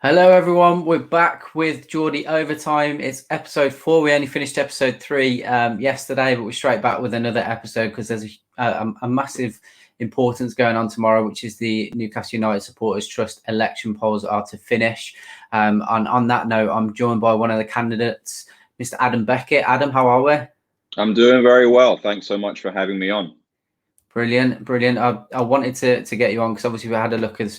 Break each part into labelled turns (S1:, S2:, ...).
S1: Hello, everyone. We're back with Geordie Overtime. It's episode 4. We only finished episode 3 yesterday, but we're straight back with another episode because there's a massive importance going on tomorrow, which is the Newcastle United Supporters Trust election polls are to finish. On that note, I'm joined by one of the candidates, Mr. Adam Beckett. Adam, how are we?
S2: I'm doing very well. Thanks so much for having me on.
S1: Brilliant. I wanted to get you on because obviously we had a look at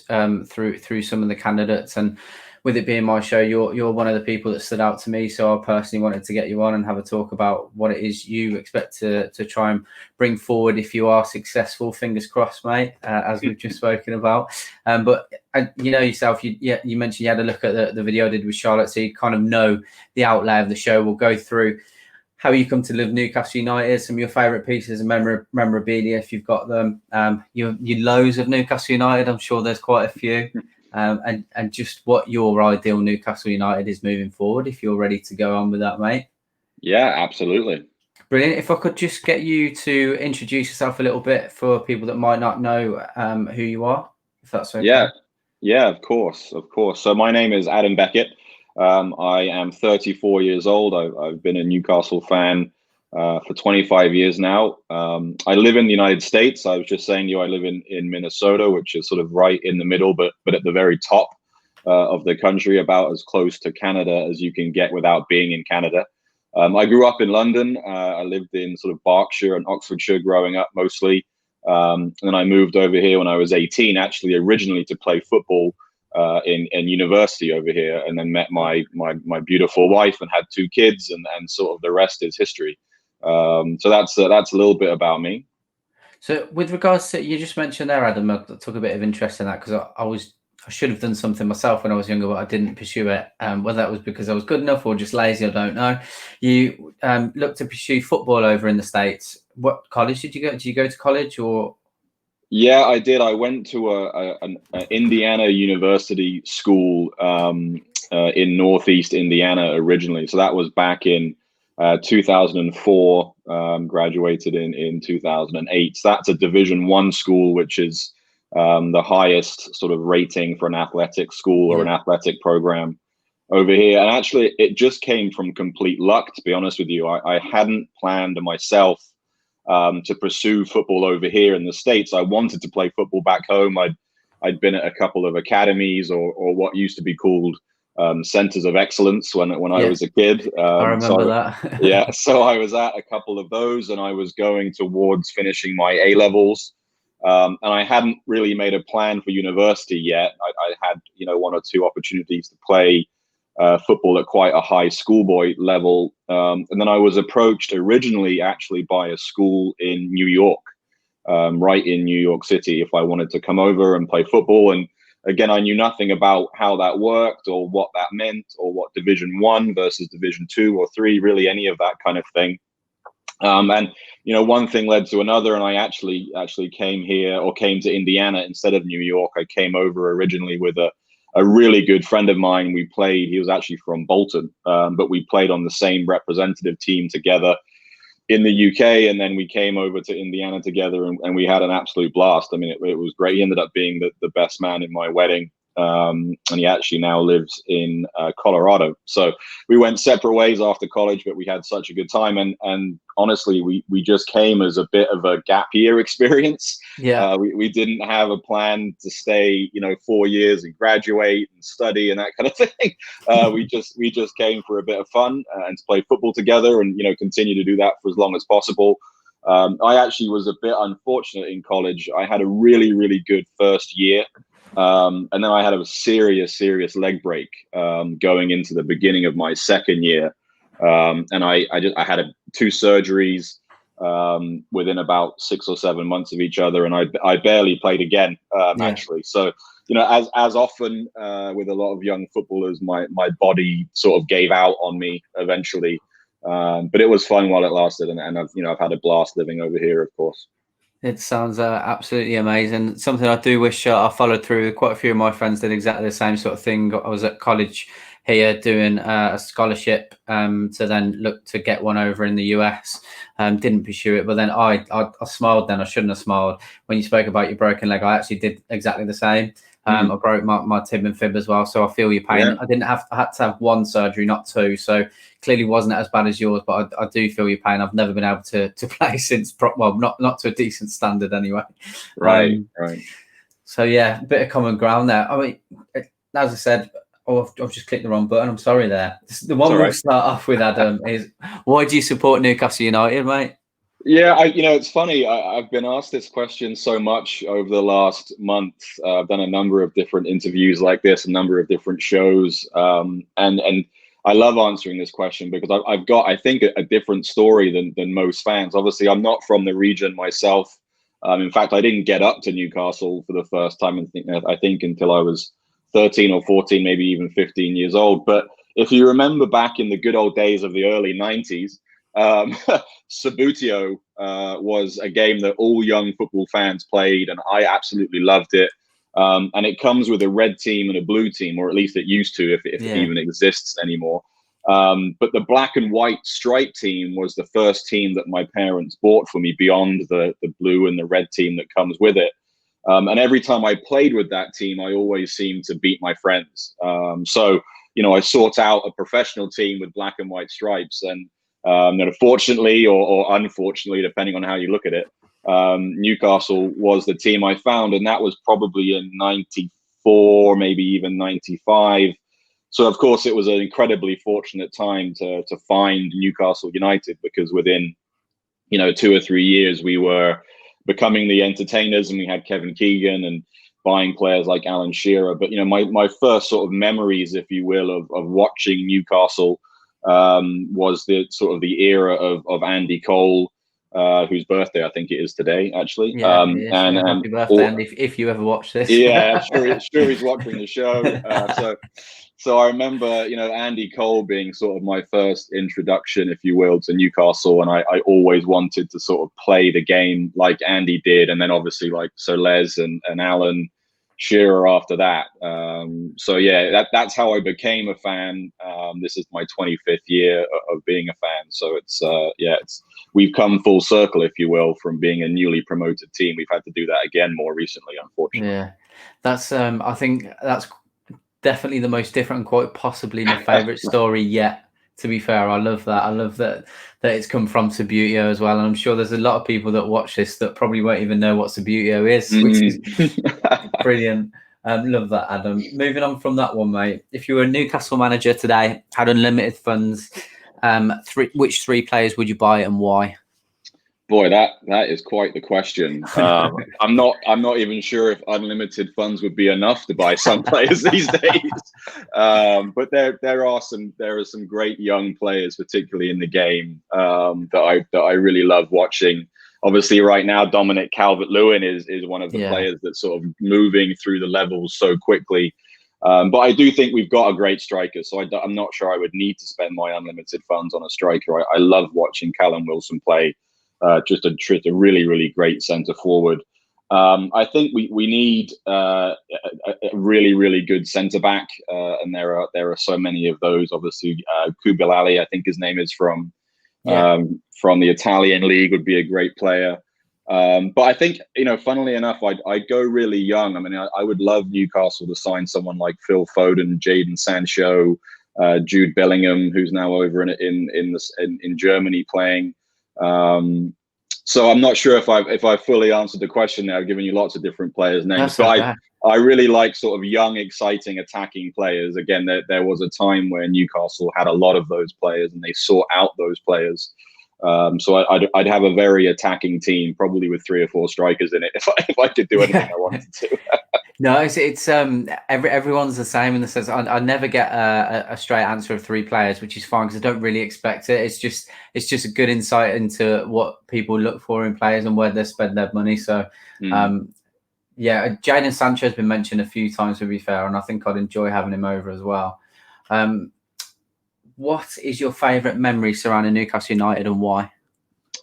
S1: through some of the candidates, and with it being my show, you're one of the people that stood out to me. So I personally wanted to get you on and have a talk about what it is you expect to try and bring forward if you are successful. Fingers crossed, mate. As we've just spoken about. But you know yourself. You mentioned you had a look at the video I did with Charlotte, so you kind of know the outlay of the show. We'll go through how you come to love Newcastle United, some of your favourite pieces of memorabilia if you've got them, your lows of Newcastle United. I'm sure there's quite a few, and just what your ideal Newcastle United is moving forward. If you're ready to go on with that, mate.
S2: Yeah, absolutely.
S1: Brilliant. If I could just get you to introduce yourself a little bit for people that might not know who you are, if that's okay.
S2: Yeah, of course. So my name is Adam Beckett. I am 34 years old. I've been a Newcastle fan for 25 years now. I live in the United States. I was just saying to you, I live in Minnesota, which is sort of right in the middle, but at the very top of the country, about as close to Canada as you can get without being in Canada. I grew up in London. I lived in sort of Berkshire and Oxfordshire growing up mostly. And then I moved over here when I was 18, actually originally to play football in university over here, and then met my beautiful wife and had 2 kids, and sort of the rest is history. So that's a little bit about me.
S1: So with regards to, you just mentioned there, Adam, I took a bit of interest in that because I should have done something myself when I was younger, but I didn't pursue it. Whether that was because I was good enough or just lazy, I don't know. You looked to pursue football over in the States. What college did you go? Did you go to college or?
S2: Yeah, I did. I went to an Indiana University school in Northeast Indiana originally. So that was back in 2004. Graduated in 2008. So that's a Division I school, which is the highest sort of rating for an athletic school or an athletic program over here. And actually, it just came from complete luck, to be honest with you. I hadn't planned myself to pursue football over here in the States. I wanted to play football back home. I'd been at a couple of academies or what used to be called centers of excellence when I was a kid.
S1: I remember that.
S2: Yeah, so I was at a couple of those, and I was going towards finishing my A levels. And I hadn't really made a plan for university yet. I had 1 or 2 opportunities to play football at quite a high schoolboy level. And then I was approached originally actually by a school in New York, right in New York City, if I wanted to come over and play football. And again, I knew nothing about how that worked or what that meant or what Division I versus Division II or III, really any of that kind of thing. And one thing led to another, and I actually came to Indiana instead of New York. I came over originally with a really good friend of mine. He was actually from Bolton, but we played on the same representative team together in the UK, and then we came over to Indiana together, and we had an absolute blast. I mean, it was great. He ended up being the best man in my wedding, and he actually now lives in Colorado. So we went separate ways after college, but we had such a good time, and honestly, we just came as a bit of a gap year experience.
S1: Yeah,
S2: we didn't have a plan to stay 4 years and graduate and study and that kind of thing. We just came for a bit of fun and to play football together, and continue to do that for as long as possible. I actually was a bit unfortunate in college. I had a really, really good first year. And then I had a serious leg break going into the beginning of my second year. And I had 2 surgeries within about 6 or 7 months of each other, and I barely played again, actually. So, as often with a lot of young footballers, my body sort of gave out on me eventually. But it was fun while it lasted, and I've had a blast living over here, of course.
S1: it sounds absolutely amazing. Something I do wish I followed through. Quite a few of my friends did exactly the same sort of thing. I was at college here doing a scholarship to then look to get one over in the US. Didn't pursue it, but then I smiled then. I shouldn't have smiled when you spoke about your broken leg. I actually did exactly the same. I broke my tib and fib as well, so I feel your pain.
S2: Yeah.
S1: I had to have one surgery, not two, so clearly wasn't as bad as yours, but I do feel your pain. I've never been able to play since, well, not to a decent standard anyway.
S2: Right.
S1: So yeah, a bit of common ground there. I mean, as I said, I've just clicked the wrong button. I'm sorry there. The one we'll start off with, Adam, is why do you support Newcastle United, mate?
S2: Yeah, it's funny. I've been asked this question so much over the last month. I've done a number of different interviews like this, a number of different shows, and I love answering this question because I've got, I think, a different story than most fans. Obviously, I'm not from the region myself. In fact, I didn't get up to Newcastle for the first time, I think until I was 13 or 14, maybe even 15 years old. But if you remember back in the good old days of the early 90s, Sabutio was a game that all young football fans played, and I absolutely loved it. And it comes with a red team and a blue team, or at least it used to, if it even exists anymore. But the black and white stripe team was the first team that my parents bought for me beyond the blue and the red team that comes with it. And every time I played with that team, I always seemed to beat my friends. So, I sought out a professional team with black and white stripes, and fortunately or unfortunately, depending on how you look at it, Newcastle was the team I found, and that was probably in 94, maybe even 95. So, of course, it was an incredibly fortunate time to find Newcastle United, because within, 2 or 3 years, we were becoming the entertainers, and we had Kevin Keegan and buying players like Alan Shearer. But, my first sort of memories, if you will, of watching Newcastle was the era of Andy Cole, whose birthday I think it is today, actually.
S1: Yeah, happy birthday, Andy, if you ever watch this.
S2: Yeah, sure he's watching the show. So I remember, Andy Cole being sort of my first introduction, if you will, to Newcastle, and I always wanted to sort of play the game like Andy did, and then obviously like Sir Les and Alan Shearer after that. So yeah, that's how I became a fan. This is my 25th year of being a fan. So it's we've come full circle, if you will, from being a newly promoted team. We've had to do that again more recently, unfortunately.
S1: Yeah, that's I think that's definitely the most different and quite possibly my favorite story yet. To be fair, I love that. I love that it's come from Sabutio as well. And I'm sure there's a lot of people that watch this that probably won't even know what Sabutio is, which is brilliant. Love that, Adam. Moving on from that one, mate. If you were a Newcastle manager today, had unlimited funds, which 3 players would you buy and why?
S2: Boy, that is quite the question. I'm not even sure if unlimited funds would be enough to buy some players these days. But there are some great young players, particularly in the game, that I really love watching. Obviously, right now, Dominic Calvert-Lewin is one of the players that's sort of moving through the levels so quickly. But I do think we've got a great striker, so I'm not sure I would need to spend my unlimited funds on a striker. I love watching Callum Wilson play. Just a really, really great centre forward. I think we need a really, really good centre back, and there are so many of those. Obviously, Kubilali, I think his name is from the Italian league, would be a great player. But I think, funnily enough, I'd go really young. I mean, I would love Newcastle to sign someone like Phil Foden, Jadon Sancho, Jude Bellingham, who's now over in Germany playing. So I'm not sure if I fully answered the question there. I've given you lots of different players' names, but I really like sort of young, exciting, attacking players. Again, there was a time where Newcastle had a lot of those players, and they sought out those players. So I'd have a very attacking team, probably with 3 or 4 strikers in it, if I could do anything I wanted to.
S1: No, it's everyone's the same in the sense I never get a straight answer of 3 players, which is fine because I don't really expect it. It's just a good insight into what people look for in players and where they spend their money. So, Jadon Sancho has been mentioned a few times, to be fair, and I think I'd enjoy having him over as well. What is your favourite memory surrounding Newcastle United and why?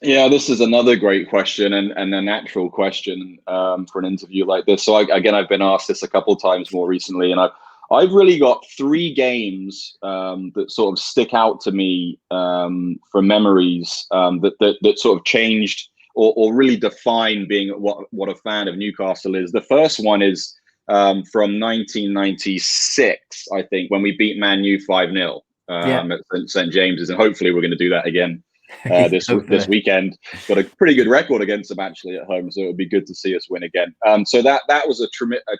S2: Yeah, this is another great question and a natural question for an interview like this. So I've been asked this a couple of times more recently, and I've really got 3 games that sort of stick out to me for memories that sort of changed or really define being what a fan of Newcastle is. The first one is from 1996, I think, when we beat Man U 5-0 at St James's, and hopefully we're going to do that again this weekend. Got a pretty good record against them actually at home, so it would be good to see us win again. So that was a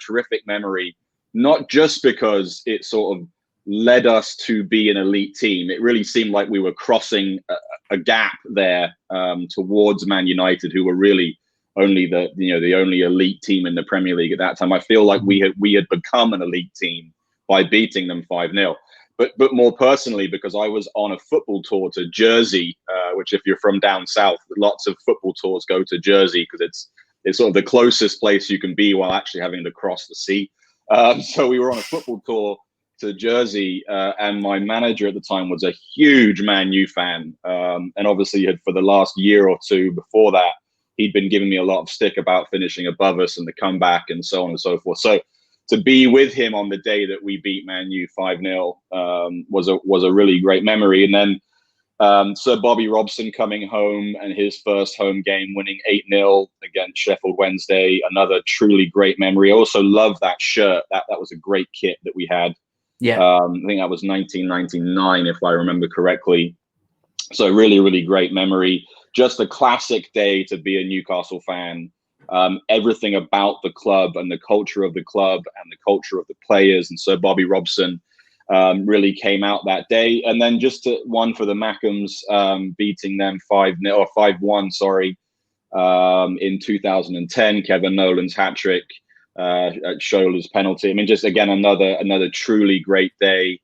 S2: terrific memory, not just because it sort of led us to be an elite team. It really seemed like we were crossing a gap there towards Man United, who were really only the only elite team in the Premier League at that time. I feel like we had become an elite team by beating them 5-0. But more personally, because I was on a football tour to Jersey, which if you're from down south, lots of football tours go to Jersey because it's sort of the closest place you can be while actually having to cross the sea. So we were on a football tour to Jersey, and my manager at the time was a huge Man U fan, and obviously had for the last year or two before that, he'd been giving me a lot of stick about finishing above us and the comeback and so on and so forth. So to be with him on the day that we beat Man U 5-0 was a really great memory. And then Sir Bobby Robson coming home and his first home game, winning 8-0 against Sheffield Wednesday, another truly great memory. I also love that shirt. That was a great kit that we had. Yeah, I think that was 1999, if I remember correctly. So really, really great memory. Just a classic day to be a Newcastle fan. Everything about the club and the culture of the club and the culture of the players and Sir Bobby Robson really came out that day. And then just one for the Mackhams, beating them 5-0 or 5-1, sorry, in 2010. Kevin Nolan's hat trick, Shola's penalty. I mean, just again another truly great day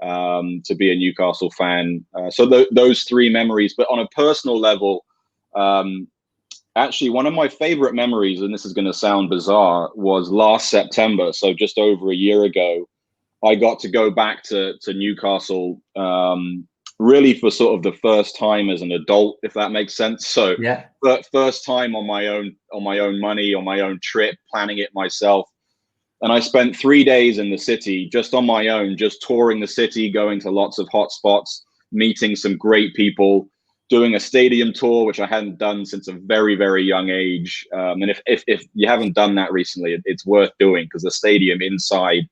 S2: to be a Newcastle fan. So those three memories. But on a personal level, actually, one of my favorite memories, and this is going to sound bizarre, was last September. So just over a year ago, I got to go back to Newcastle, really for sort of the first time as an adult, if that makes sense. So yeah, but first time on my own money, on my own trip, planning it myself. And I spent 3 days in the city just on my own, just touring the city, going to lots of hot spots, meeting some great people, doing a stadium tour, which I hadn't done since a very, very young age. And if you haven't done that recently, it's worth doing, because the stadium inside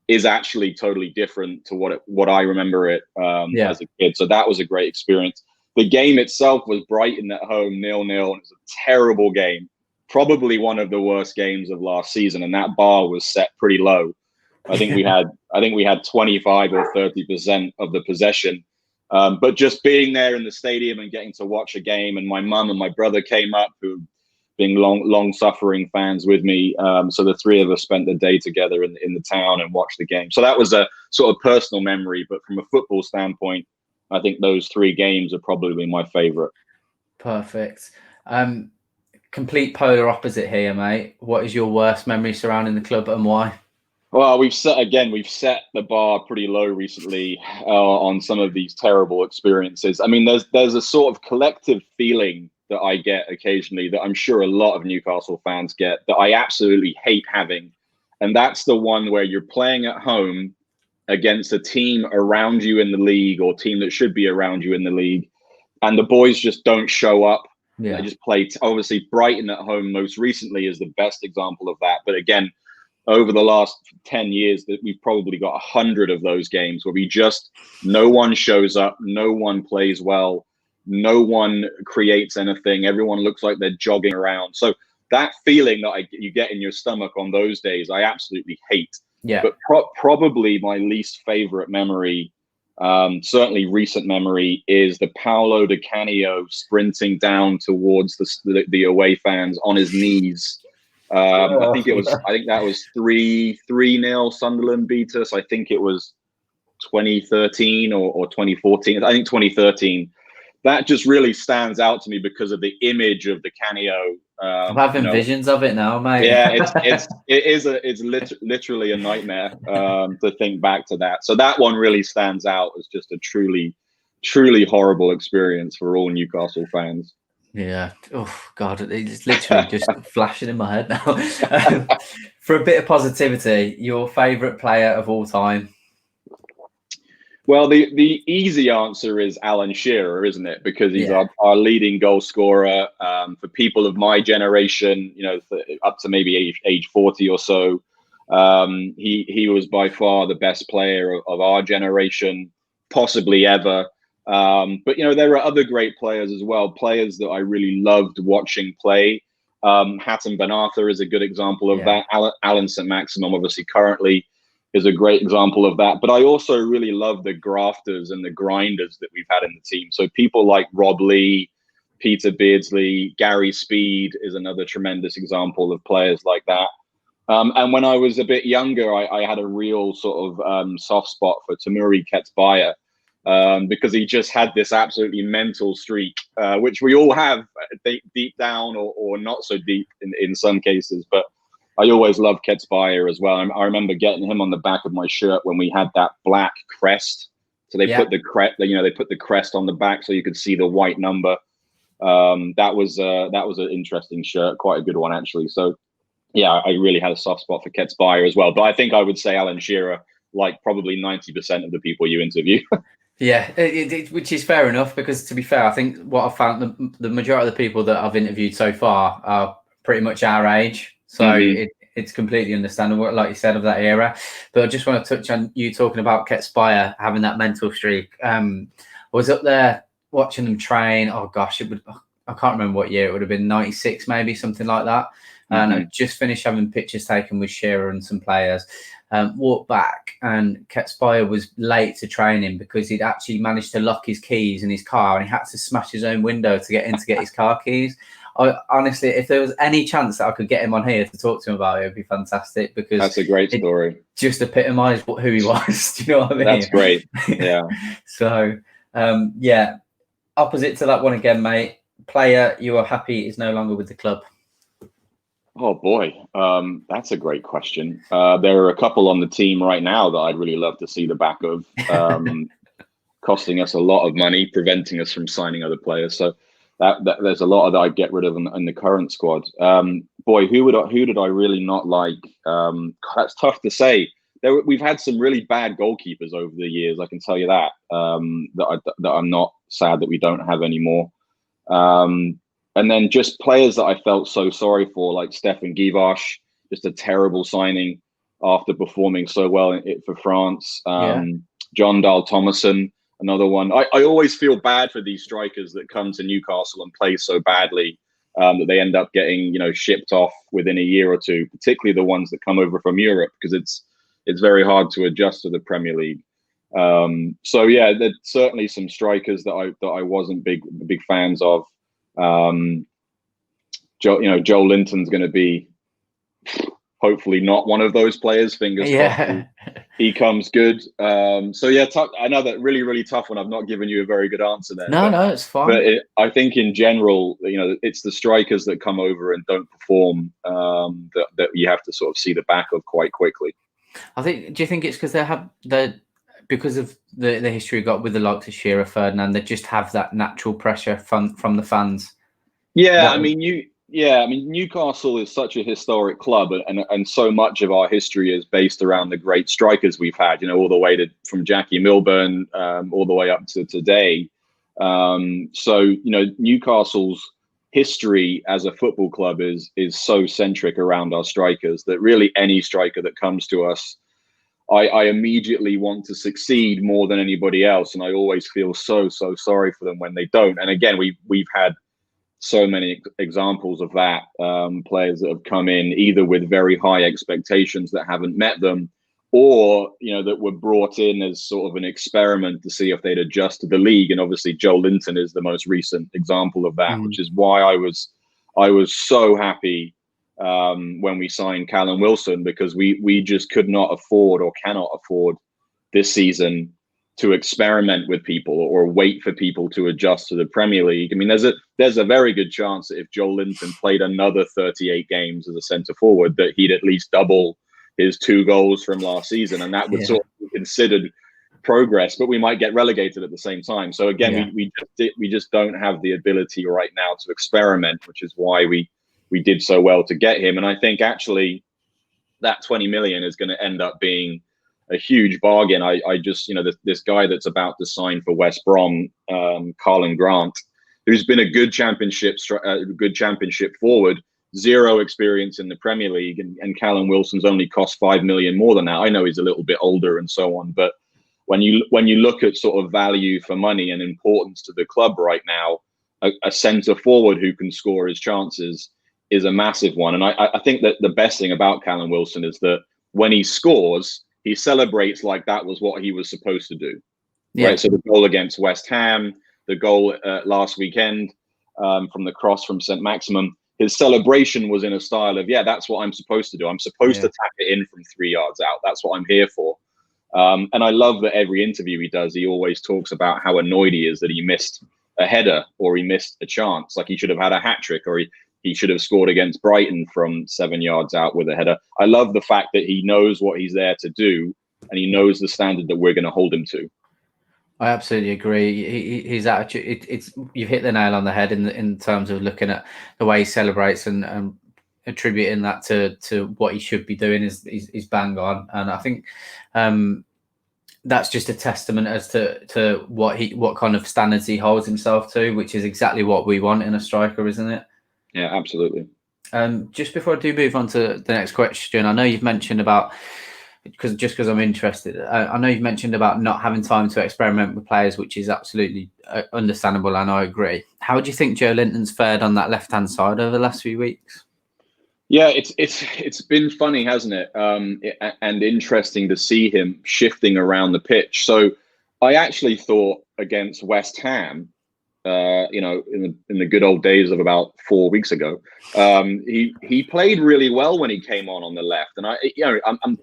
S2: is actually totally different to what I remember it as a kid. So that was a great experience. The game itself was Brighton at home, 0-0, and it was a terrible game. Probably one of the worst games of last season, and that bar was set pretty low. I think we had 25 or 30% of the possession. But just being there in the stadium and getting to watch a game, and my mum and my brother came up, who being long suffering fans with me. So the three of us spent the day together in the town and watched the game. So that was a sort of personal memory. But from a football standpoint, I think those three games are probably my favorite.
S1: Perfect. Complete polar opposite here, mate. What is your worst memory surrounding the club and why?
S2: Well, we've set the bar pretty low recently on some of these terrible experiences. I mean, there's a sort of collective feeling that I get occasionally that I'm sure a lot of Newcastle fans get, that I absolutely hate having. And that's the one where you're playing at home against a team around you in the league, or team that should be around you in the league, and the boys just don't show up. Yeah. They just play. Obviously, Brighton at home most recently is the best example of that. But again, over the last 10 years, that we've probably got 100 of those games where no one shows up, no one plays well, no one creates anything. Everyone looks like they're jogging around. So that feeling that you get in your stomach on those days, I absolutely hate. Yeah. But probably my least favorite memory, certainly recent memory, is the Paolo Di Canio sprinting down towards the away fans on his knees. I think that was 3-0 Sunderland beat us. I think it was 2013 or 2014. I think 2013. That just really stands out to me because of the image of the Canio.
S1: I'm having visions of it now, mate.
S2: Yeah, it's literally a nightmare to think back to that. So that one really stands out as just a truly, truly horrible experience for all Newcastle fans.
S1: Yeah. Oh God, it's literally just flashing in my head now. For a bit of positivity, your favourite player of all time?
S2: Well, the easy answer is Alan Shearer, isn't it? Because he's our leading goal scorer. For people of my generation, up to maybe age 40 or so, He was by far the best player of our generation, possibly ever. But there are other great players as well, players that I really loved watching play. Hatton Ben Arthur is a good example of that. Alan Saint-Maximin, obviously, currently is a great example of that. But I also really love the grafters and the grinders that we've had in the team. So people like Rob Lee, Peter Beardsley, Gary Speed is another tremendous example of players like that. And when I was a bit younger, I had a real sort of soft spot for Temuri Ketsbaia, because he just had this absolutely mental streak, which we all have deep down or not so deep in some cases. But I always loved Ketsbaia as well. I remember getting him on the back of my shirt when we had that black crest. So they put the crest on the back so you could see the white number. That was an interesting shirt, quite a good one actually. So yeah, I really had a soft spot for Ketsbaia as well. But I think I would say Alan Shearer, like probably 90% of the people you interview.
S1: Yeah, which is fair enough, because to be fair, I think what I've found, the majority of the people that I've interviewed so far are pretty much our age. So it's completely understandable, like you said, of that era. But I just want to touch on you talking about Ketsbaia having that mental streak. I was up there watching them train. Oh gosh, I can't remember what year. It would have been 96, maybe, something like that. And I just finished having pictures taken with Shearer and some players. Walked back, and Ketsbaia was late to training because he'd actually managed to lock his keys in his car, and he had to smash his own window to get his car keys. Honestly, if there was any chance that I could get him on here to talk to him about it, it'd be fantastic, because
S2: that's a great story.
S1: Just epitomised who he was. Do you know what I mean?
S2: That's great. Yeah.
S1: So, yeah, opposite to that one again, mate. Player you are happy is no longer with the club.
S2: Oh boy, that's a great question. There are a couple on the team right now that I'd really love to see the back of, costing us a lot of money, preventing us from signing other players. So that there's a lot that I'd get rid of in the current squad. Boy, who did I really not like? God, that's tough to say. We've had some really bad goalkeepers over the years. I can tell you that. That I'm not sad that we don't have anymore. And then just players that I felt so sorry for, like Stefan Givash, just a terrible signing after performing so well for France. John Dahl Thomason, another one. I always feel bad for these strikers that come to Newcastle and play so badly that they end up getting, shipped off within a year or two, particularly the ones that come over from Europe, because it's very hard to adjust to the Premier League. So yeah, there's certainly some strikers that I wasn't big fans of. Joe Linton's going to be hopefully not one of those players. Fingers crossed he comes good. So yeah, another really, really tough one. I've not given you a very good answer there.
S1: No, it's fine.
S2: But I think in general, it's the strikers that come over and don't perform that you have to sort of see the back of quite quickly.
S1: Do you think it's because because of the history we got with the likes of Shearer, Ferdinand, they just have that natural pressure from the fans?
S2: Yeah, Newcastle is such a historic club, and so much of our history is based around the great strikers we've had. All the way from Jackie Milburn, all the way up to today. So Newcastle's history as a football club is so centric around our strikers that really any striker that comes to us, I immediately want to succeed more than anybody else, and I always feel so sorry for them when they don't. And again, we've had so many examples of that, players that have come in either with very high expectations that haven't met them, or that were brought in as sort of an experiment to see if they'd adjust to the league. And obviously Joe Linton is the most recent example of that, which is why I was so happy when we signed Callum Wilson, because we just could not afford or cannot afford this season to experiment with people or wait for people to adjust to the Premier League. I mean, there's a very good chance that if Joe Linton played another 38 games as a centre forward, that he'd at least double his 2 goals from last season, and that would sort of be considered progress. But we might get relegated at the same time. So again, we just don't have the ability right now to experiment, which is why we did so well to get him. And I think actually that 20 million is going to end up being a huge bargain. I just, this guy that's about to sign for West Brom, Colin Grant, who's been a good championship forward, zero experience in the Premier League, and Callum Wilson's only cost 5 million more than that. I know he's a little bit older and so on, but when you look at sort of value for money and importance to the club right now, a centre forward who can score his chances is a massive one. And I think that the best thing about Callum Wilson is that when he scores, he celebrates like that was what he was supposed to do. Yeah. Right. So the goal against West Ham, the goal last weekend from the cross from Saint-Maximin, his celebration was in a style of, yeah, that's what I'm supposed to do. I'm supposed to tap it in from 3 yards out. That's what I'm here for. And I love that every interview he does, he always talks about how annoyed he is that he missed a header or he missed a chance. Like he should have had a hat trick, or he should have scored against Brighton from 7 yards out with a header. I love the fact that he knows what he's there to do, and he knows the standard that we're going to hold him to.
S1: I absolutely agree. His attitude, it's you've hit the nail on the head in terms of looking at the way he celebrates and attributing that to what he should be doing is bang on. And I think that's just a testament as to what kind of standards he holds himself to, which is exactly what we want in a striker, isn't it?
S2: Yeah, absolutely.
S1: Just before I do move on to the next question, I know you've mentioned about, because I'm interested, I know you've mentioned about not having time to experiment with players, which is absolutely understandable, and I agree. How do you think Joe Linton's fared on that left-hand side over the last few weeks?
S2: Yeah, it's been funny, hasn't it? And interesting to see him shifting around the pitch. So I actually thought against West Ham, in the good old days of about 4 weeks ago, he played really well when he came on the left. And I'm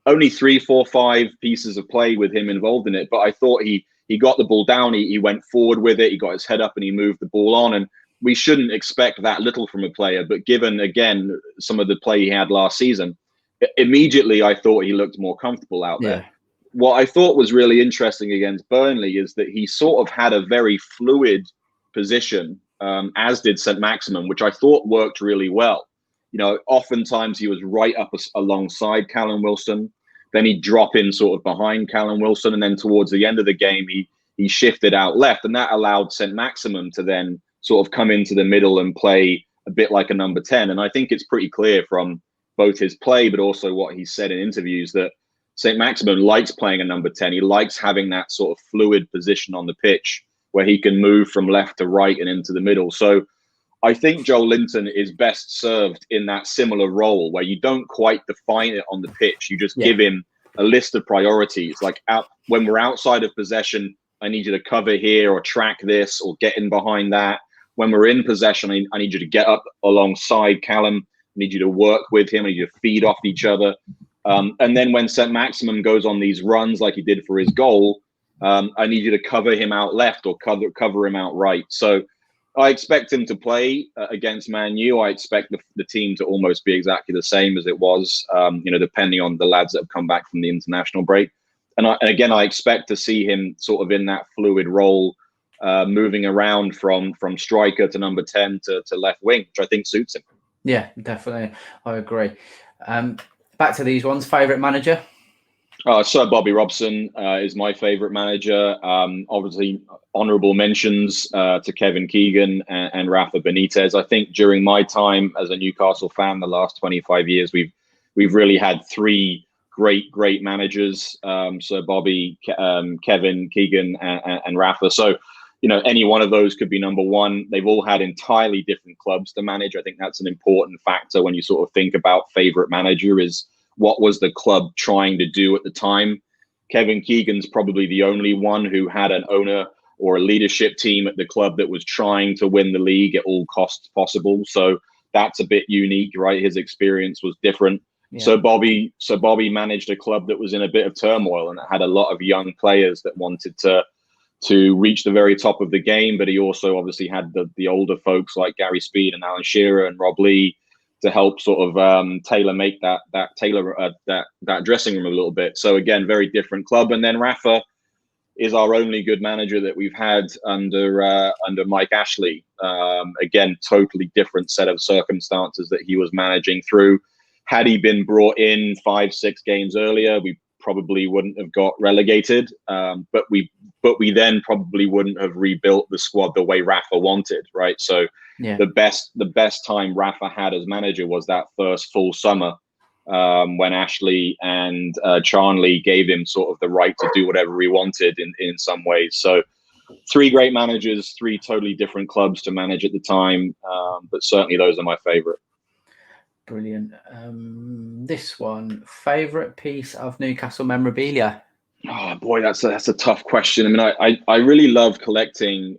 S2: only 3, 4, 5 pieces of play with him involved in it, but I thought he got the ball down, he went forward with it, he got his head up and he moved the ball on. And we shouldn't expect that little from a player, but given again some of the play he had last season, immediately I thought he looked more comfortable out there. What I thought was really interesting against Burnley is that he sort of had a very fluid position, as did Saint-Maximin, which I thought worked really well. Oftentimes he was right up alongside Callum Wilson, then he'd drop in sort of behind Callum Wilson, and then towards the end of the game he shifted out left, and that allowed Saint-Maximin to then sort of come into the middle and play a bit like a number 10. And I think it's pretty clear from both his play, but also what he said in interviews, that Saint-Maximin likes playing a number 10. He likes having that sort of fluid position on the pitch where he can move from left to right and into the middle. So I think Joe Linton is best served in that similar role where you don't quite define it on the pitch. You just give him a list of priorities. Like when we're outside of possession, I need you to cover here or track this or get in behind that. When we're in possession, I need you to get up alongside Callum. I need you to work with him. I need you to feed off each other. And then when Saint-Maximin goes on these runs like he did for his goal, I need you to cover him out left or cover him out right. So I expect him to play against Man U. I expect the team to almost be exactly the same as it was, depending on the lads that have come back from the international break. And again, I expect to see him sort of in that fluid role, moving around from striker to number 10 to left wing, which I think suits him.
S1: Yeah, definitely. I agree. Back to these ones. Favourite manager?
S2: Sir Bobby Robson is my favourite manager. Obviously, honourable mentions to Kevin Keegan and Rafa Benitez. I think during my time as a Newcastle fan, the last 25 years, we've really had 3 great managers: Sir Bobby, Kevin Keegan, and Rafa. So, any one of those could be number 1. They've all had entirely different clubs to manage. I think that's an important factor when you sort of think about favourite manager, is what was the club trying to do at the time. Kevin Keegan's probably the only one who had an owner or a leadership team at the club that was trying to win the league at all costs possible. So that's a bit unique, right? His experience was different. Yeah. So Bobby managed a club that was in a bit of turmoil and it had a lot of young players that wanted to reach the very top of the game, but he also obviously had the older folks like Gary Speed and Alan Shearer and Rob Lee to help sort of tailor-make that dressing room a little bit. So again, very different club. And then Rafa is our only good manager that we've had under Mike Ashley. Again, totally different set of circumstances that he was managing through. Had he been brought in 5-6 games earlier, we probably wouldn't have got relegated. But we then probably wouldn't have rebuilt the squad the way Rafa wanted, right? So
S1: Yeah.
S2: the best time Rafa had as manager was that first full summer, when Ashley and Charnley gave him sort of the right to do whatever he wanted in some ways. So 3 great managers, 3 totally different clubs to manage at the time, but certainly those are my favorite.
S1: Brilliant. This one, favorite piece of Newcastle memorabilia?
S2: Oh boy, that's a tough question. I mean, I really love collecting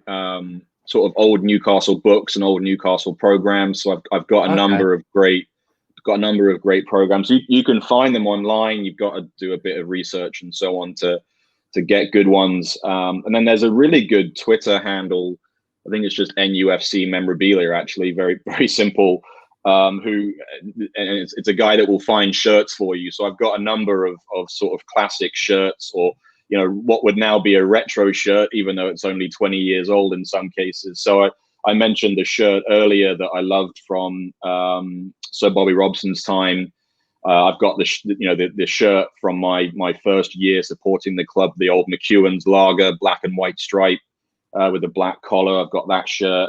S2: sort of old Newcastle books and old Newcastle programs. So I've got a number of great programs. You can find them online. You've got to do a bit of research and so on to get good ones. And then there's a really good Twitter handle. I think it's just NUFC Memorabilia, actually, very, very simple. And it's a guy that will find shirts for you. So I've got a number of sort of classic shirts, or what would now be a retro shirt, even though it's only 20 years old in some cases. So I mentioned the shirt earlier that I loved from Sir Bobby Robson's time. I've got the shirt from my first year supporting the club, the old McEwen's lager, black and white stripe with a black collar. I've got that shirt.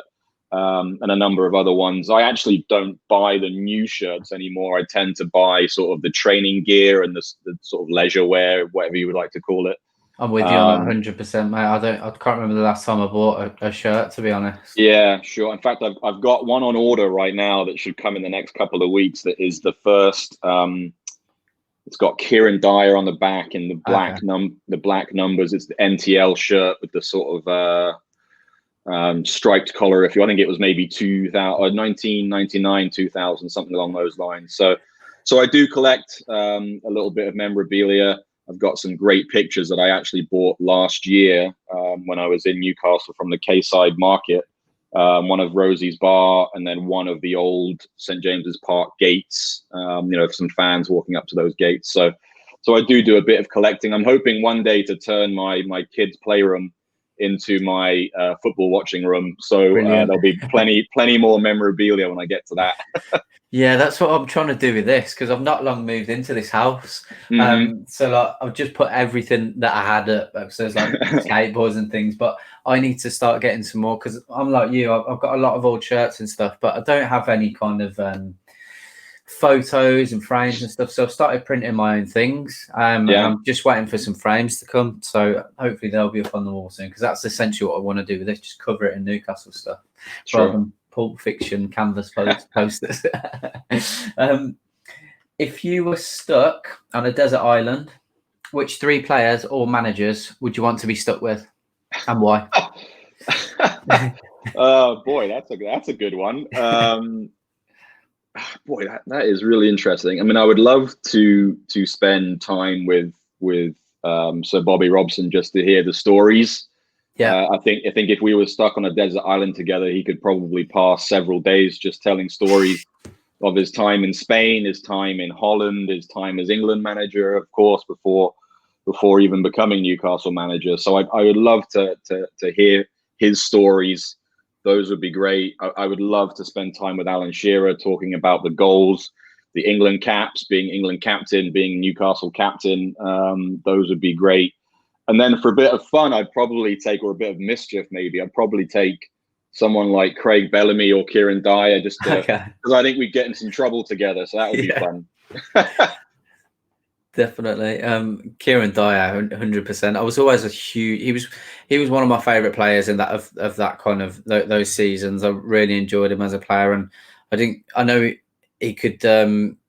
S2: And a number of other ones. I actually don't buy the new shirts anymore. I tend to buy sort of the training gear and the sort of leisure wear, whatever you would like to call it.
S1: I'm with you on that 100%, mate. I can't remember the last time I bought a shirt, to be honest.
S2: Yeah, sure. In fact, I've got one on order right now that should come in the next couple of weeks. That is the first. It's got Kieran Dyer on the back in the black the black numbers. It's the NTL shirt with the sort of striped collar. I think it was maybe 1999, 2000, something along those lines. So I do collect a little bit of memorabilia. I've got some great pictures that I actually bought last year when I was in Newcastle from the Quayside Market. One of Rosie's Bar, and then one of the old St James's Park gates. Some fans walking up to those gates. So I do a bit of collecting. I'm hoping one day to turn my kids' playroom into my football watching room, so there'll be plenty more memorabilia when I get to that.
S1: Yeah, that's what I'm trying to do with this, because I've not long moved into this house. So like I've just put everything that I had up, so there's like skateboards and things, but I need to start getting some more, because I'm like you, I've got a lot of old shirts and stuff, but I don't have any kind of photos and frames and stuff, so I've started printing my own things. And I'm just waiting for some frames to come, so hopefully they'll be up on the wall soon, because that's essentially what I want to do with this, just cover it in Newcastle stuff rather than Pulp Fiction canvas posters. If you were stuck on a desert island, which 3 players or managers would you want to be stuck with, and why?
S2: Boy, that's a good one. Boy, that is really interesting. I mean, I would love to spend time with Sir Bobby Robson just to hear the stories. Yeah, I think if we were stuck on a desert island together, he could probably pass several days just telling stories of his time in Spain, his time in Holland, his time as England manager, of course, before even becoming Newcastle manager. So I would love to hear his stories. Those would be great. I would love to spend time with Alan Shearer talking about the goals, the England caps, being England captain, being Newcastle captain. Those would be great. And then for a bit of fun, I'd probably take, or a bit of mischief maybe, I'd probably take someone like Craig Bellamy or Kieran Dyer, just because I think we'd get in some trouble together. So that would be fun.
S1: Definitely. Kieran Dyer, 100%. I was always he was one of my favorite players in that of that kind of those seasons. I really enjoyed him as a player, and I know he could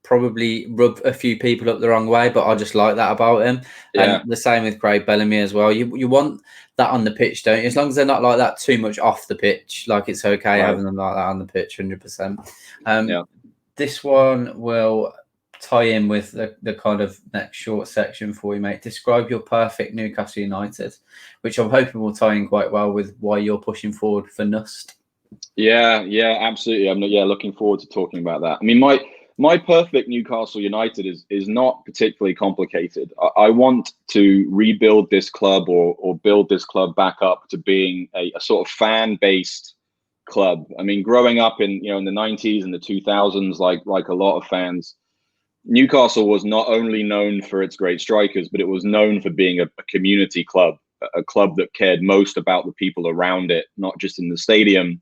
S1: probably rub a few people up the wrong way, but I just like that about him. And the same with Craig Bellamy as well. You want that on the pitch, don't you? As long as they're not like that too much off the pitch, like it's okay having them like that on the pitch, 100%. This one will tie in with the kind of next short section for you, mate. Describe your perfect Newcastle United, which I'm hoping will tie in quite well with why you're pushing forward for NUST.
S2: Yeah, absolutely. I'm looking forward to talking about that. I mean, my perfect Newcastle United is not particularly complicated. I want to rebuild this club or build this club back up to being a sort of fan-based club. I mean, growing up in the 90s and the 2000s, like a lot of fans, Newcastle was not only known for its great strikers, but it was known for being a community club, a club that cared most about the people around it, not just in the stadium,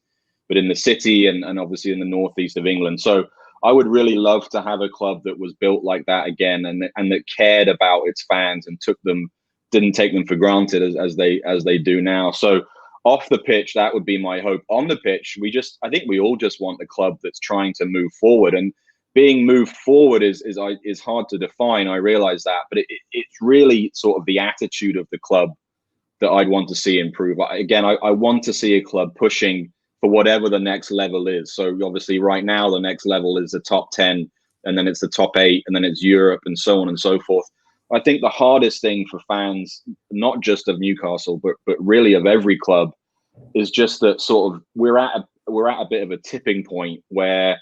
S2: but in the city and obviously in the northeast of England. So I would really love to have a club that was built like that again, and that cared about its fans and didn't take them for granted as they do now. So off the pitch, that would be my hope. On the pitch, I think we all just want a club that's trying to move forward, and being moved forward is hard to define. I realize that, but it's really sort of the attitude of the club that I'd want to see improve. Again, I want to see a club pushing for whatever the next level is. So obviously right now, the next level is the top 10, and then it's the top 8, and then it's Europe, and so on and so forth. I think the hardest thing for fans, not just of Newcastle, but really of every club, is just that sort of we're at a bit of a tipping point where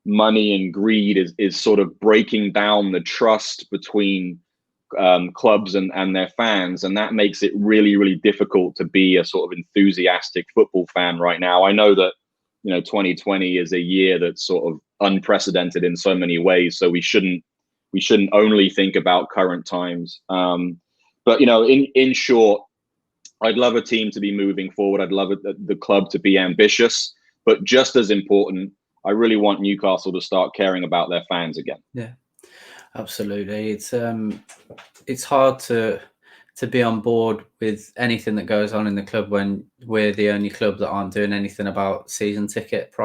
S2: money and greed is sort of breaking down the trust between clubs and their fans, and that makes it really, really difficult to be a sort of enthusiastic football fan right now. I know that 2020 is a year that's sort of unprecedented in so many ways, so we shouldn't only think about current times. But in short, I'd love a team to be moving forward. I'd love the club to be ambitious, but just as important, I really want Newcastle to start caring about their fans again.
S1: Yeah. Absolutely, it's hard to be on board with anything that goes on in the club when we're the only club that aren't doing anything about season tickets.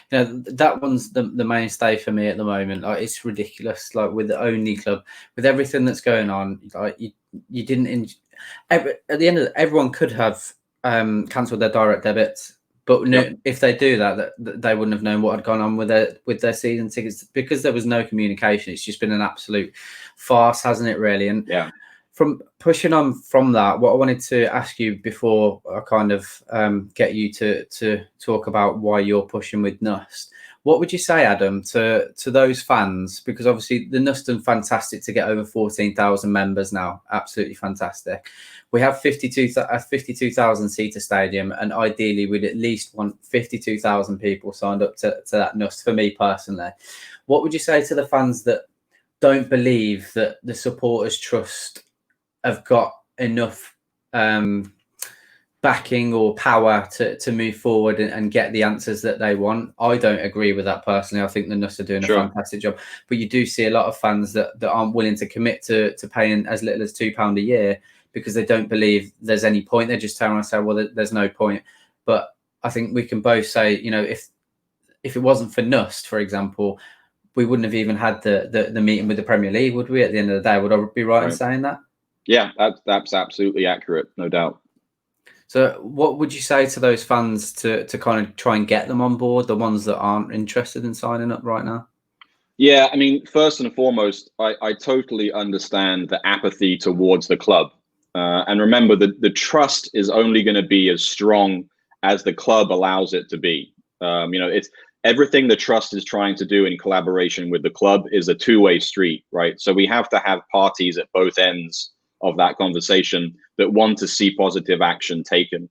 S1: That one's the mainstay for me at the moment. Like, it's ridiculous. Like, we're the only club with everything that's going on. Like, you didn't. At the end of it, everyone could have cancelled their direct debits. But if they do that, they wouldn't have known what had gone on with their season tickets, because there was no communication. It's just been an absolute farce, hasn't it, really? And from pushing on from that, what I wanted to ask you before I kind of get you to talk about why you're pushing with NUST, what would you say, Adam, to those fans? Because obviously the NUST are fantastic to get over 14,000 members now. Absolutely fantastic. We have 52,000 seater stadium, and ideally we'd at least want 52,000 people signed up to that NUST, for me personally. What would you say to the fans that don't believe that the supporters trust have got enough backing or power to move forward and get the answers that they want? I don't agree with that personally. I think the NUST are doing a fantastic job, but you do see a lot of fans that aren't willing to commit to paying as little as £2 a year because they don't believe there's any point. They just turn around and say, well, there's no point. But I think we can both say, if it wasn't for NUST, for example, we wouldn't have even had the meeting with the Premier League, would we? At the end of the day, would I be right in saying that?
S2: Yeah, that's absolutely accurate, no doubt.
S1: So what would you say to those fans to kind of try and get them on board, the ones that aren't interested in signing up right now?
S2: Yeah, I mean, first and foremost, I totally understand the apathy towards the club. And remember, the trust is only going to be as strong as the club allows it to be. It's everything the trust is trying to do in collaboration with the club is a two-way street, right? So we have to have parties at both ends of that conversation that want to see positive action taken.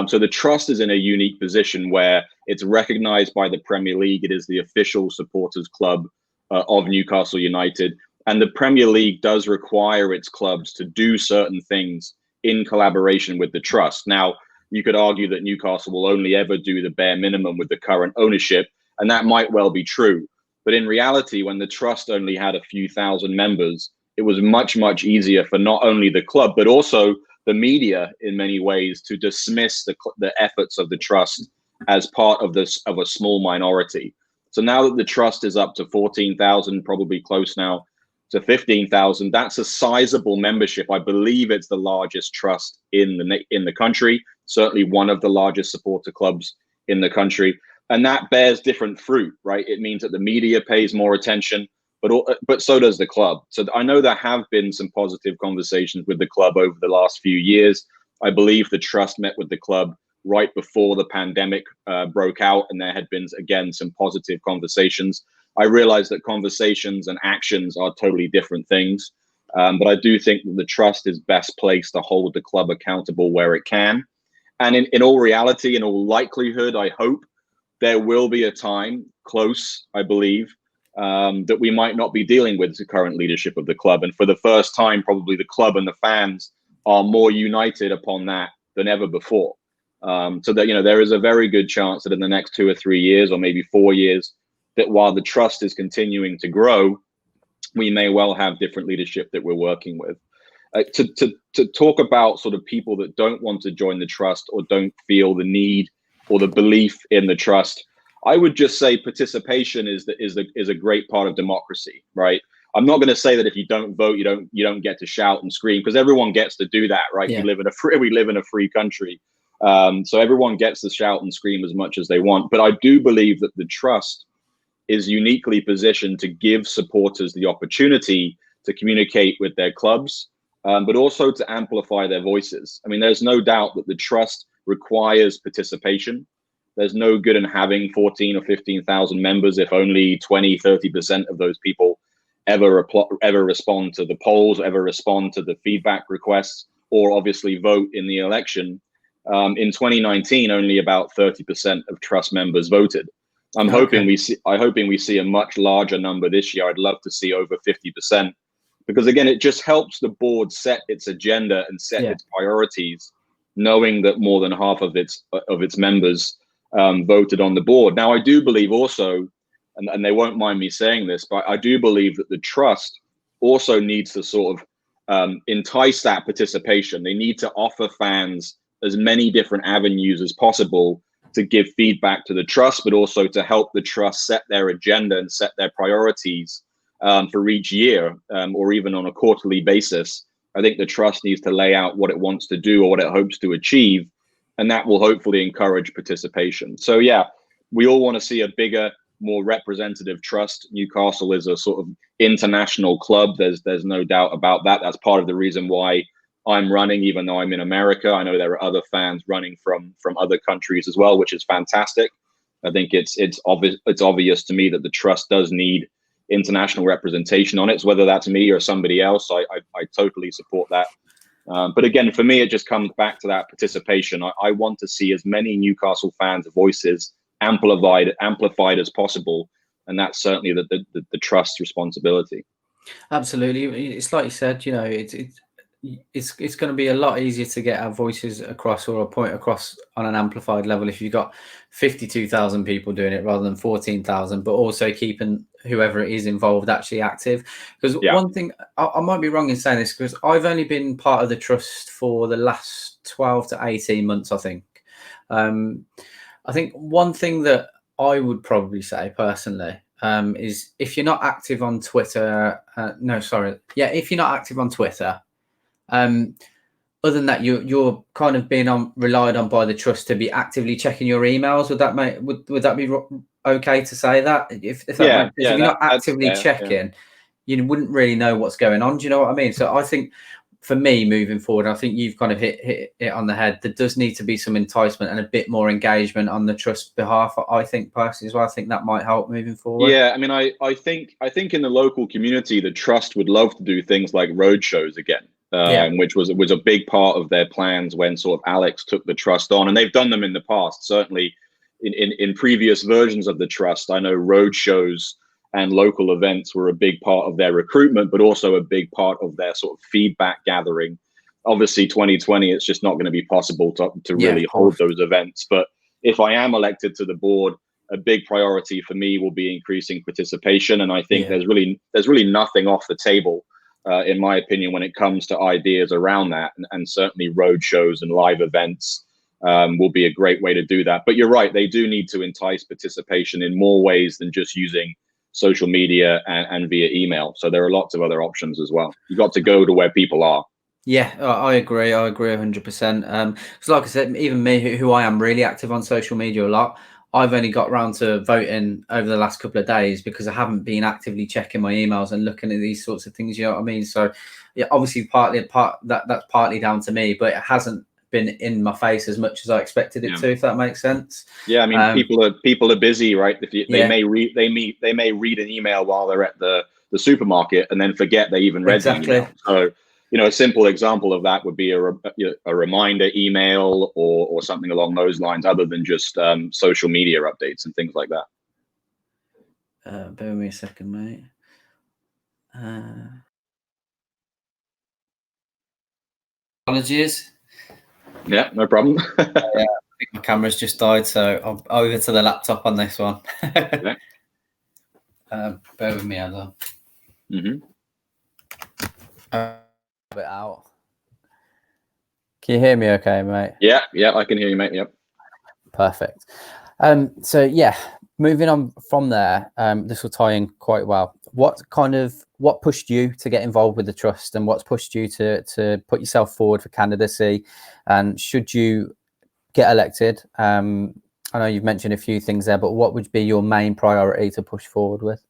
S2: So the trust is in a unique position where it's recognized by the Premier League. It is the official supporters club of Newcastle United. And the Premier League does require its clubs to do certain things in collaboration with the trust. Now, you could argue that Newcastle will only ever do the bare minimum with the current ownership, and that might well be true. But in reality, when the trust only had a few thousand members, it was much, much easier for not only the club, but also the media in many ways to dismiss the efforts of the trust as part of a small minority. So now that the trust is up to 14,000, probably close now to 15,000, that's a sizable membership. I believe it's the largest trust in the country, certainly one of the largest supporter clubs in the country. And that bears different fruit, right? It means that the media pays more attention, but so does the club. So I know there have been some positive conversations with the club over the last few years. I believe the trust met with the club right before the pandemic broke out, and there had been, again, some positive conversations. I realize that conversations and actions are totally different things, but I do think that the trust is best placed to hold the club accountable where it can. And in all reality, in all likelihood, I hope there will be a time close, I believe, that we might not be dealing with the current leadership of the club. And for the first time, probably the club and the fans are more united upon that than ever before. So that, there is a very good chance that in the next 2 or 3 years, or maybe 4 years, that while the trust is continuing to grow, we may well have different leadership that we're working with. To talk about sort of people that don't want to join the trust or don't feel the need or the belief in the trust, I would just say participation is a great part of democracy, right? I'm not going to say that if you don't vote, you don't get to shout and scream, because everyone gets to do that, right?
S1: Yeah.
S2: We live in a free country, so everyone gets to shout and scream as much as they want. But I do believe that the trust is uniquely positioned to give supporters the opportunity to communicate with their clubs, but also to amplify their voices. I mean, there's no doubt that the trust requires participation. There's no good in having 14 or 15,000 members if only 20, 30% of those people ever respond to the polls, ever respond to the feedback requests, or obviously vote in the election. In 2019, only about 30% of trust members voted. I'm hoping we see a much larger number this year. I'd love to see over 50%, because again, it just helps the board set its agenda and set its priorities, knowing that more than half of its members voted on the board. Now, I do believe also, and they won't mind me saying this, but I do believe that the trust also needs to sort of entice that participation. They need to offer fans as many different avenues as possible to give feedback to the trust, but also to help the trust set their agenda and set their priorities for each year, or even on a quarterly basis. I think the trust needs to lay out what it wants to do or what it hopes to achieve, and that will hopefully encourage participation. So yeah, we all want to see a bigger, more representative trust. Newcastle is a sort of international club. There's no doubt about that. That's part of the reason why I'm running, even though I'm in America. I know there are other fans running from other countries as well, which is fantastic. I think it's obvious to me that the trust does need international representation on it. So whether that's me or somebody else, I totally support that. But again, for me, it just comes back to that participation. I want to see as many Newcastle fans' voices amplified as possible, and that's certainly the trust's responsibility.
S1: Absolutely, it's like you said. It's going to be a lot easier to get our voices across, or a point across, on an amplified level if you've got 52,000 people doing it rather than 14,000, but also keeping whoever it is involved actually active. Because one thing, I might be wrong in saying this, because I've only been part of the trust for the last 12 to 18 months, I think. I think one thing that I would probably say personally is if you're not active on Twitter, if you're not active on Twitter, other than that, you're kind of being relied on by the trust to be actively checking your emails. Would that be okay to say that? If you're not actively checking, you wouldn't really know what's going on. Do you know what I mean? So I think for me, moving forward, I think you've kind of hit it on the head. There does need to be some enticement and a bit more engagement on the trust's behalf. I think personally as well. I think that might help moving forward.
S2: Yeah, I mean, I think in the local community, the trust would love to do things like road shows again. Which was a big part of their plans when sort of Alex took the trust on, and they've done them in the past. Certainly, in previous versions of the trust, I know road shows and local events were a big part of their recruitment, but also a big part of their sort of feedback gathering. Obviously, 2020, it's just not going to be possible to really hold those events. But if I am elected to the board, a big priority for me will be increasing participation, and I think there's really nothing off the table. In my opinion, when it comes to ideas around that, and certainly road shows and live events will be a great way to do that. But you're right, they do need to entice participation in more ways than just using social media and via email. So there are lots of other options as well. You've got to go to where people are.
S1: Yeah, I agree. I agree 100%. So like I said, even me, who I am really active on social media a lot, I've only got around to voting over the last couple of days because I haven't been actively checking my emails and looking at these sorts of things. You know what I mean? So, yeah, obviously that's partly down to me, but it hasn't been in my face as much as I expected it to. If that makes sense.
S2: Yeah, I mean, people are busy, right? They may read an email while they're at the supermarket and then forget they even read the email. So, a simple example of that would be a reminder email or something along those lines, other than just social media updates and things like that.
S1: Bear with me a second, mate. Apologies.
S2: Yeah, no problem.
S1: I My camera's just died, so I'm over to the laptop on this one.
S2: Okay.
S1: Bear with me, Adam.
S2: Mm-hmm.
S1: Bit out. Can you hear me okay, mate?
S2: Yeah, I can hear you, mate. Yep.
S1: Perfect. So yeah, moving on from there, this will tie in quite well. What pushed you to get involved with the trust, and what's pushed you to put yourself forward for candidacy? And should you get elected, I know you've mentioned a few things there, but what would be your main priority to push forward with?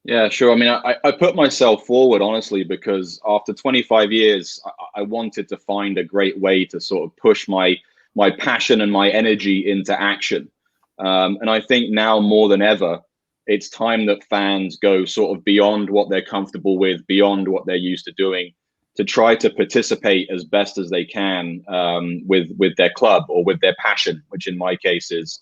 S2: Yeah, sure. I mean, I put myself forward, honestly, because after 25 years, I wanted to find a great way to sort of push my passion and my energy into action. And I think now more than ever, it's time that fans go sort of beyond what they're comfortable with, beyond what they're used to doing, to try to participate as best as they can with their club or with their passion, which in my case is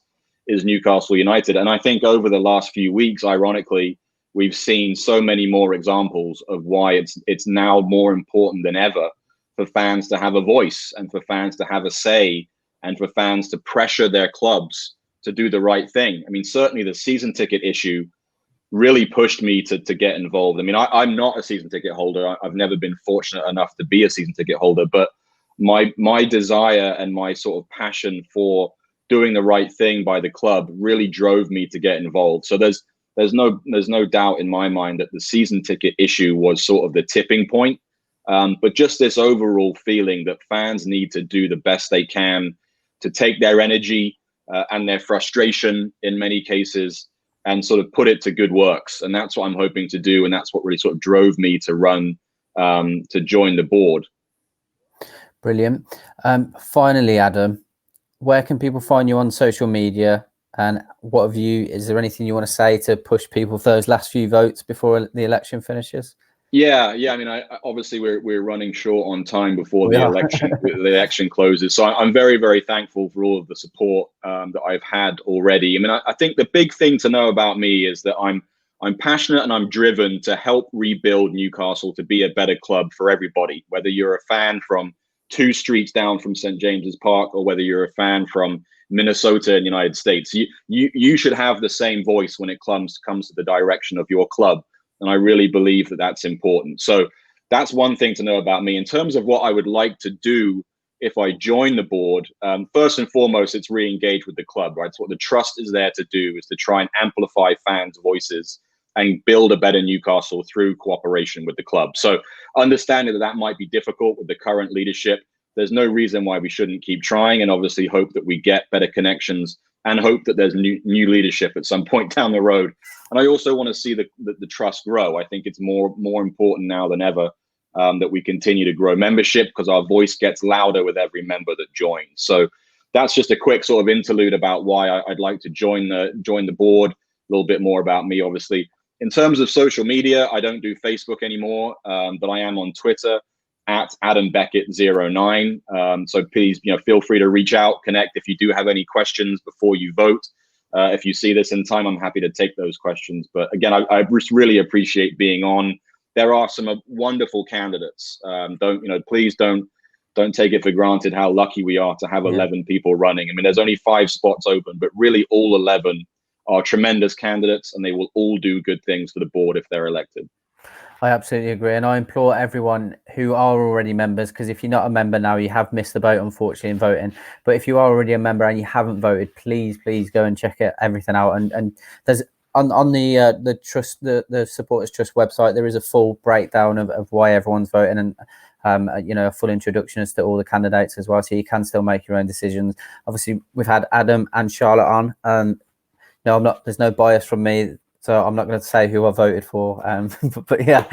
S2: Newcastle United. And I think over the last few weeks, ironically, we've seen so many more examples of why it's now more important than ever for fans to have a voice and for fans to have a say and for fans to pressure their clubs to do the right thing. I mean, certainly the season ticket issue really pushed me to get involved. I mean, I'm not a season ticket holder. I've never been fortunate enough to be a season ticket holder, but my desire and my sort of passion for doing the right thing by the club really drove me to get involved. So there's no doubt in my mind that the season ticket issue was sort of the tipping point. But just this overall feeling that fans need to do the best they can to take their energy and their frustration in many cases and sort of put it to good works. And that's what I'm hoping to do. And that's what really sort of drove me to run, to join the board.
S1: Brilliant. Finally, Adam, where can people find you on social media? And is there anything you want to say to push people for those last few votes before the election finishes?
S2: Yeah. I mean, obviously we're running short on time before the election closes. So I'm very, very thankful for all of the support that I've had already. I mean, I think the big thing to know about me is that I'm passionate and I'm driven to help rebuild Newcastle to be a better club for everybody, whether you're a fan from 2 streets down from St. James's Park or whether you're a fan from Minnesota in the United States. You should have the same voice when it comes to the direction of your club. And I really believe that that's important. So that's one thing to know about me. In terms of what I would like to do if I join the board, first and foremost, it's re-engage with the club, right? So what the trust is there to do is to try and amplify fans' voices and build a better Newcastle through cooperation with the club. So understanding that might be difficult with the current leadership, there's no reason why we shouldn't keep trying and obviously hope that we get better connections and hope that there's new leadership at some point down the road. And I also want to see the trust grow. I think it's more important now than ever that we continue to grow membership because our voice gets louder with every member that joins. So that's just a quick sort of interlude about why I'd like to join the board. A little bit more about me, obviously. In terms of social media, I don't do Facebook anymore, but I am on Twitter at Adam Beckett 09. So please, feel free to reach out, connect if you do have any questions before you vote. If you see this in time, I'm happy to take those questions. But again, I just really appreciate being on. There are some wonderful candidates. Please don't take it for granted how lucky we are to have 11 people running. I mean, there's only 5 spots open, but really all 11 are tremendous candidates, and they will all do good things for the board if they're elected.
S1: I absolutely agree. And I implore everyone who are already members, because if you're not a member now, you have missed the boat, unfortunately, in voting. But if you are already a member and you haven't voted, please go and check everything out. And there's on the trust, the Supporters Trust website, there is a full breakdown of why everyone's voting and a full introduction as to all the candidates as well. So you can still make your own decisions. Obviously, we've had Adam and Charlotte on. No, there's no bias from me. So I'm not going to say who I voted for, but yeah,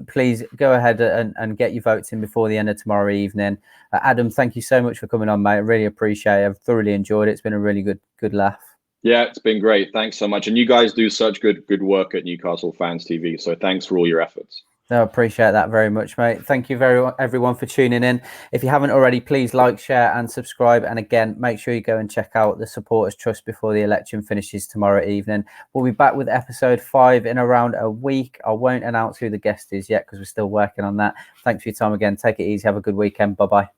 S1: please go ahead and get your votes in before the end of tomorrow evening. Adam, thank you so much for coming on, mate. I really appreciate it. I've thoroughly enjoyed it. It's been a really good laugh.
S2: Yeah, it's been great. Thanks so much. And you guys do such good work at Newcastle Fans TV. So thanks for all your efforts.
S1: No, I appreciate that very much, mate. Thank you everyone for tuning in. If you haven't already, please like, share and subscribe. And again, make sure you go and check out the Supporters Trust before the election finishes tomorrow evening. We'll be back with episode 5 in around a week. I won't announce who the guest is yet because we're still working on that. Thanks for your time again. Take it easy. Have a good weekend. Bye-bye.